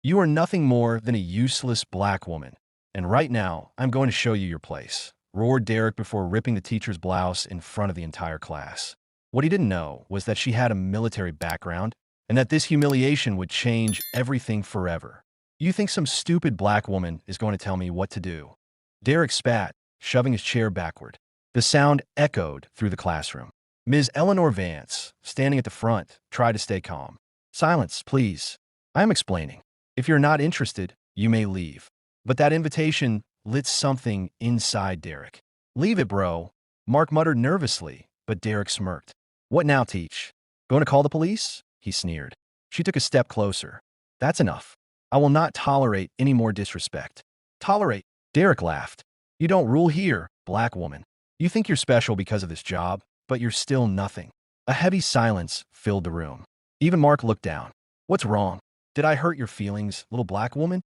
You are nothing more than a useless black woman. And right now, I'm going to show you your place," roared Derek before ripping the teacher's blouse in front of the entire class. What he didn't know was that she had a military background and that this humiliation would change everything forever. "You think some stupid black woman is going to tell me what to do?" Derek spat, shoving his chair backward. The sound echoed through the classroom. Ms. Eleanor Vance, standing at the front, tried to stay calm. "Silence, please. I am explaining. If you're not interested, you may leave." But that invitation lit something inside Derek. "Leave it, bro," Mark muttered nervously, but Derek smirked. "What now, Teach? Going to call the police?" he sneered. She took a step closer. "That's enough. I will not tolerate any more disrespect." "Tolerate?" Derek laughed. "You don't rule here, black woman. You think you're special because of this job, but you're still nothing." A heavy silence filled the room. Even Mark looked down. "What's wrong? Did I hurt your feelings, little black woman?"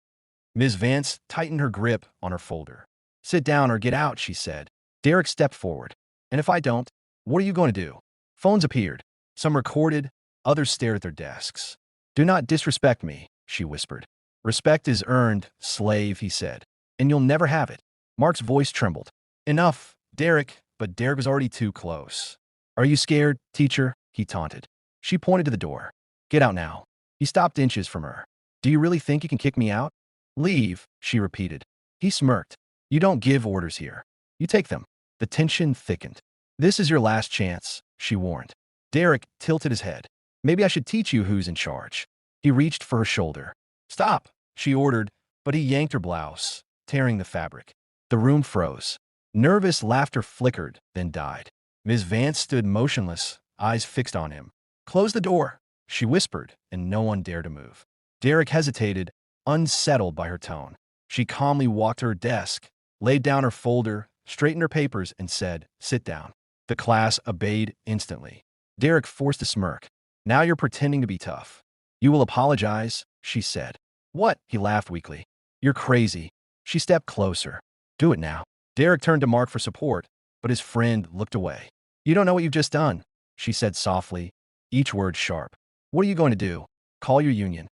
Ms. Vance tightened her grip on her folder. "Sit down or get out," she said. Derek stepped forward. "And if I don't, what are you going to do?" Phones appeared. Some recorded, others stared at their desks. "Do not disrespect me," she whispered. "Respect is earned, slave," he said. "And you'll never have it." Mark's voice trembled. "Enough, Derek," but Derek was already too close. "Are you scared, teacher?" he taunted. She pointed to the door. "Get out now." He stopped inches from her. "Do you really think you can kick me out?" "Leave," she repeated. He smirked. "You don't give orders here. You take them." The tension thickened. "This is your last chance," she warned. Derek tilted his head. "Maybe I should teach you who's in charge." He reached for her shoulder. "Stop," she ordered, but he yanked her blouse, tearing the fabric. The room froze. Nervous laughter flickered, then died. Ms. Vance stood motionless, eyes fixed on him. "Close the door," she whispered, and no one dared to move. Derek hesitated, unsettled by her tone. She calmly walked to her desk, laid down her folder, straightened her papers, and said, "Sit down." The class obeyed instantly. Derek forced a smirk. "Now you're pretending to be tough." "You will apologize," she said. "What?" He laughed weakly. "You're crazy." She stepped closer. "Do it now." Derek turned to Mark for support, but his friend looked away. "You don't know what you've just done," she said softly, each word sharp. "What are you going to do? Call your union?"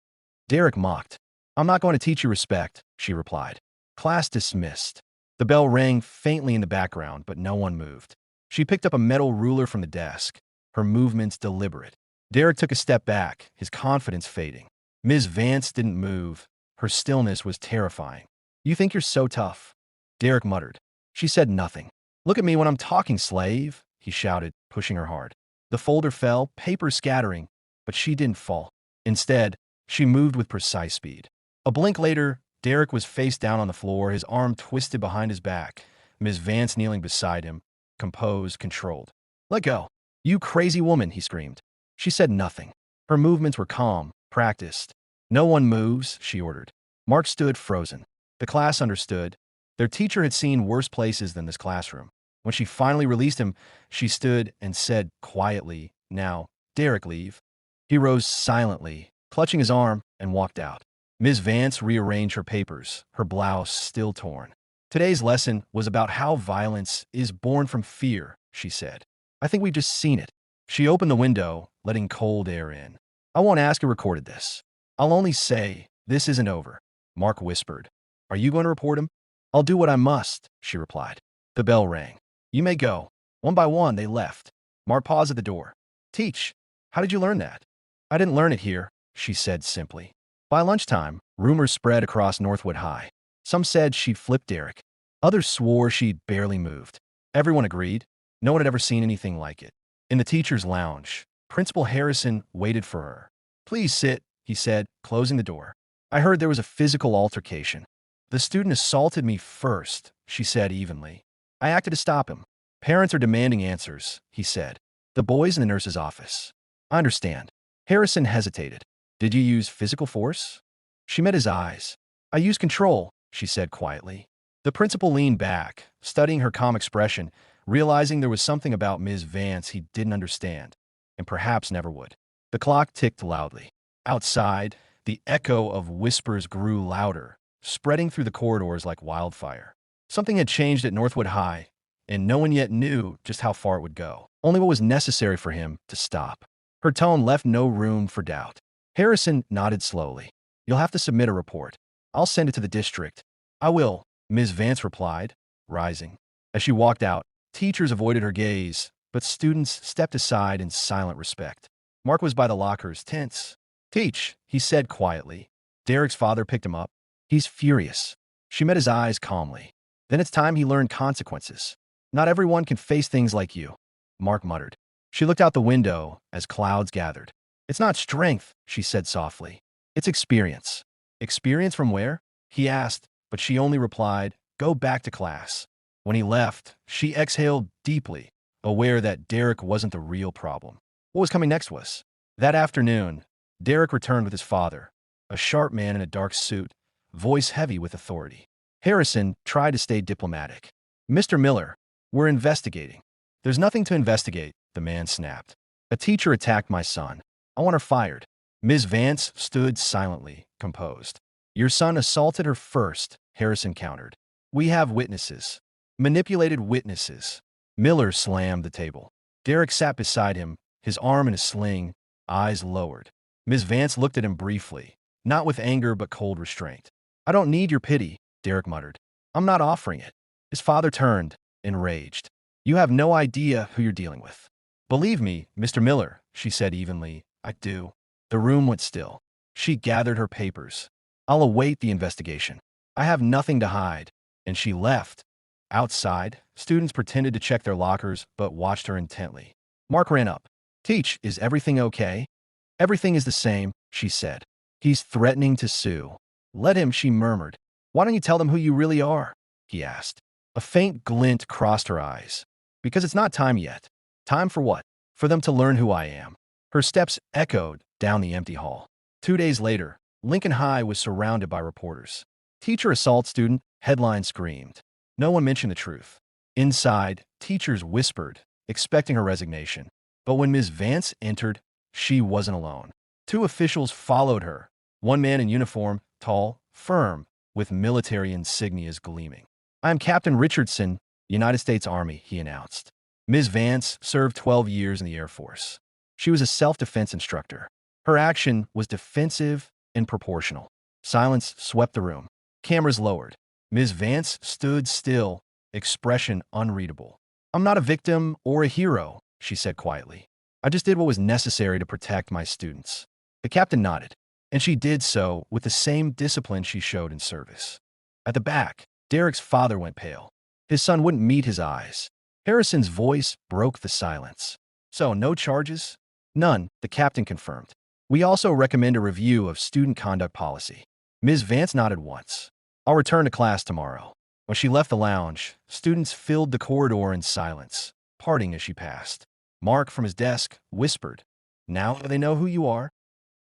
Derek mocked. "I'm not going to teach you respect," she replied. Class dismissed. The bell rang faintly in the background, but no one moved. She picked up a metal ruler from the desk, her movements deliberate. Derek took a step back, his confidence fading. Ms. Vance didn't move. Her stillness was terrifying. "You think you're so tough?" Derek muttered. She said nothing. "Look at me when I'm talking, slave," he shouted, pushing her hard. The folder fell, paper scattering, but she didn't fall. Instead, she moved with precise speed. A blink later, Derek was face down on the floor, his arm twisted behind his back, Ms. Vance kneeling beside him, composed, controlled. "Let go. You crazy woman," he screamed. She said nothing. Her movements were calm, practiced. "No one moves," she ordered. Mark stood frozen. The class understood. Their teacher had seen worse places than this classroom. When she finally released him, she stood and said quietly, "Now, Derek, leave." He rose silently, clutching his arm, and walked out. Ms. Vance rearranged her papers, her blouse still torn. "Today's lesson was about how violence is born from fear," she said. "I think we've just seen it." She opened the window, letting cold air in. "I won't ask who recorded this. I'll only say, this isn't over," Mark whispered. "Are you going to report him?" "I'll do what I must," she replied. The bell rang. "You may go." One by one, they left. Mark paused at the door. "Teach, how did you learn that?" "I didn't learn it here," she said simply. By lunchtime, rumors spread across Northwood High. Some said she'd flipped Derek. Others swore she'd barely moved. Everyone agreed. No one had ever seen anything like it. In the teacher's lounge, Principal Harrison waited for her. "Please sit," he said, closing the door. "I heard there was a physical altercation." "The student assaulted me first," she said evenly. "I acted to stop him." "Parents are demanding answers," he said. "The boy's in the nurse's office." "I understand." Harrison hesitated. "Did you use physical force?" She met his eyes. "I used control," she said quietly. The principal leaned back, studying her calm expression, realizing there was something about Ms. Vance he didn't understand, and perhaps never would. The clock ticked loudly. Outside, the echo of whispers grew louder, spreading through the corridors like wildfire. Something had changed at Northwood High, and no one yet knew just how far it would go. Only what was necessary for him to stop. Her tone left no room for doubt. Harrison nodded slowly. You'll have to submit a report. I'll send it to the district. I will, Ms. Vance replied, rising. As she walked out, teachers avoided her gaze, but students stepped aside in silent respect. Mark was by the lockers, tense. Teach, he said quietly. Derek's father picked him up. He's furious. She met his eyes calmly. Then it's time he learned consequences. Not everyone can face things like you, Mark muttered. She looked out the window as clouds gathered. It's not strength, she said softly. It's experience. Experience from where? He asked, but she only replied, go back to class. When he left, she exhaled deeply, aware that Derek wasn't the real problem. What was coming next was. That afternoon, Derek returned with his father, a sharp man in a dark suit, voice heavy with authority. Harrison tried to stay diplomatic. Mr. Miller, we're investigating. There's nothing to investigate, the man snapped. A teacher attacked my son. I want her fired. Ms. Vance stood silently, composed. Your son assaulted her first, Harrison countered. We have witnesses. Manipulated witnesses. Miller slammed the table. Derek sat beside him, his arm in a sling, eyes lowered. Ms. Vance looked at him briefly, not with anger but cold restraint. I don't need your pity, Derek muttered. I'm not offering it. His father turned, enraged. You have no idea who you're dealing with. Believe me, Mr. Miller, she said evenly, I do. The room went still. She gathered her papers. I'll await the investigation. I have nothing to hide. And she left. Outside, students pretended to check their lockers but watched her intently. Mark ran up. Teach, is everything okay? Everything is the same, she said. He's threatening to sue. Let him, she murmured. Why don't you tell them who you really are? He asked. A faint glint crossed her eyes. Because it's not time yet. Time for what? For them to learn who I am. Her steps echoed down the empty hall. 2 days later, Lincoln High was surrounded by reporters. Teacher assault student, headline screamed. No one mentioned the truth. Inside, teachers whispered, expecting her resignation. But when Ms. Vance entered, she wasn't alone. 2 officials followed her. One man in uniform, tall, firm, with military insignias gleaming. I am Captain Richardson, United States Army, he announced. Ms. Vance served 12 years in the Air Force. She was a self-defense instructor. Her action was defensive and proportional. Silence swept the room. Cameras lowered. Ms. Vance stood still, expression unreadable. I'm not a victim or a hero, she said quietly. I just did what was necessary to protect my students. The captain nodded, and she did so with the same discipline she showed in service. At the back, Derek's father went pale. His son wouldn't meet his eyes. Harrison's voice broke the silence. So, no charges? None, the captain confirmed. We also recommend a review of student conduct policy. Ms. Vance nodded once. I'll return to class tomorrow. When she left the lounge, students filled the corridor in silence, parting as she passed. Mark, from his desk, whispered, Now they know who you are?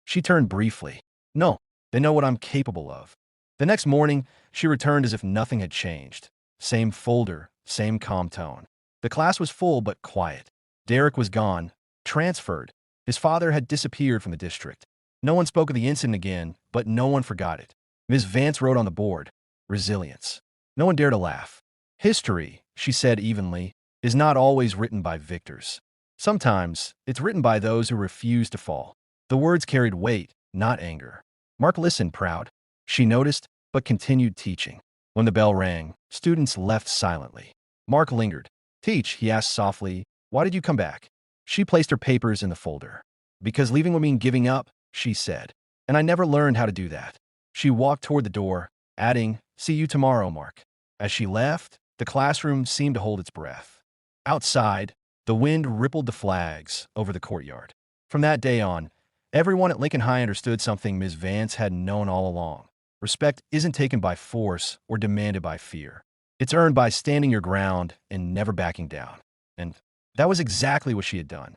She turned briefly. No, they know what I'm capable of. The next morning, she returned as if nothing had changed. Same folder, same calm tone. The class was full but quiet. Derek was gone, transferred. His father had disappeared from the district. No one spoke of the incident again, but no one forgot it. Ms. Vance wrote on the board, resilience. No one dared to laugh. History, she said evenly, is not always written by victors. Sometimes, it's written by those who refuse to fall. The words carried weight, not anger. Mark listened, proud. She noticed, but continued teaching. When the bell rang, students left silently. Mark lingered. Teach, he asked softly, why did you come back? She placed her papers in the folder. Because leaving would mean giving up, she said. And I never learned how to do that. She walked toward the door, adding, see you tomorrow, Mark. As she left, the classroom seemed to hold its breath. Outside, the wind rippled the flags over the courtyard. From that day on, everyone at Lincoln High understood something Ms. Vance had known all along. Respect isn't taken by force or demanded by fear. It's earned by standing your ground and never backing down. And that was exactly what she had done.